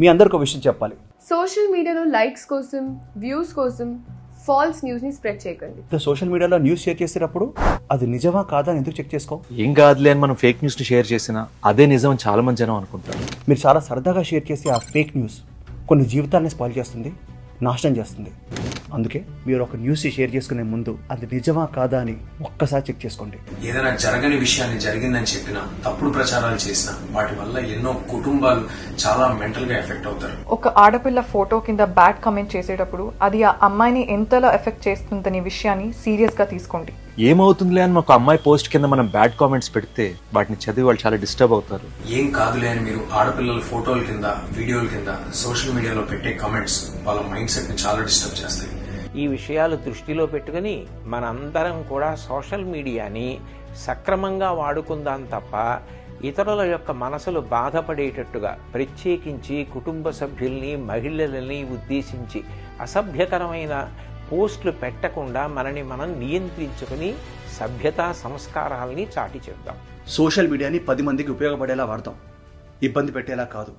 మీ అందరికి ఒక విషయం చెప్పాలి. సోషల్ మీడియాలో లైక్స్ కోసం, వ్యూస్ కోసం ఫాల్స్ న్యూస్ ని స్ప్రెడ్ చేయకండి. సోషల్ మీడియాలో న్యూస్ షేర్ చేసేటప్పుడు అది నిజమా కాదా అని ఎందుకు చెక్ చేసుకో? ఏం కాదులే అని మనం ఫేక్ న్యూస్ ని షేర్ చేసినా అదే నిజం అని చాలా మంది జనం అనుకుంటారు. మీరు చాలా సరదాగా షేర్ చేసే ఆ ఫేక్ న్యూస్ కొన్ని జీవితాన్ని స్పాయిల్ చేస్తుంది, నాశనం చేస్తుంది. అందుకే మీరు ఒక న్యూస్ షేర్ చేసుకునే ముందు అది నిజమా కాదా అని ఒక్కసారి చెక్ చేసుకోండి. ఏదైనా జరగని విషయాన్ని జరిగిందని చెప్పినా, తప్పుడు ప్రచారాలు చేసినా వాటి వల్ల ఎన్నో కుటుంబాలు చాలా మెంటల్ గా ఎఫెక్ట్ అవుతారు. ఒక ఆడపిల్ల ఫోటో కింద బ్యాడ్ కామెంట్ చేసేటప్పుడు అది ఆ అమ్మాయిని ఎంతలా ఎఫెక్ట్ చేస్తుందనే విషయాన్ని సీరియస్ గా తీసుకోండి. ఏమవుతుందిలే అని ఒక అమ్మాయి పోస్ట్ కింద మనం బ్యాడ్ కామెంట్స్ పెడితే వాటిని చదివి వాళ్ళు చాలా డిస్టర్బ్ అవుతారు. ఏం కాదులే అని మీరు ఆడపిల్లల ఫోటోల కింద, వీడియోల కింద సోషల్ మీడియాలో పెట్టే కామెంట్స్ వాళ్ళ మైండ్ సెట్ ని చాలా డిస్టర్బ్ చేస్తాయి. ఈ విషయాలు దృష్టిలో పెట్టుకుని మనందరం కూడా సోషల్ మీడియాని సక్రమంగా వాడుకుందాం తప్ప ఇతరుల యొక్క మనసులు బాధపడేటట్టుగా, ప్రత్యేకించి కుటుంబ సభ్యుల్ని, మహిళలని ఉద్దేశించి అసభ్యకరమైన పోస్టులు పెట్టకుండా మనని మనం నియంత్రించుకుని సభ్యతా సంస్కారాల్ని చాటి చెప్దాం. సోషల్ మీడియాని 10 మందికి ఉపయోగపడేలా వాడతాం, ఇబ్బంది పెట్టేలా కాదు.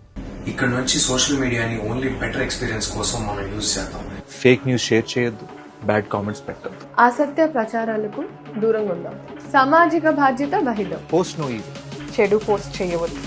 ఇక్కడ నుంచి సోషల్ మీడియాని ఓన్లీ బెటర్ ఎక్స్పీరియన్స్ కోసం మనం యూజ్ చేద్దాం. ఫేక్ న్యూస్ షేర్ చేయొద్దు, బ్యాడ్ కామెంట్స్ పెట్టద్దు, అసత్య ప్రచారాలకు దూరంగా ఉందాం. సామాజిక బాధ్యత వహిద్దాం. పోస్ట్ నో ఈవిల్, చెడు పోస్ట్ చేయవద్దు.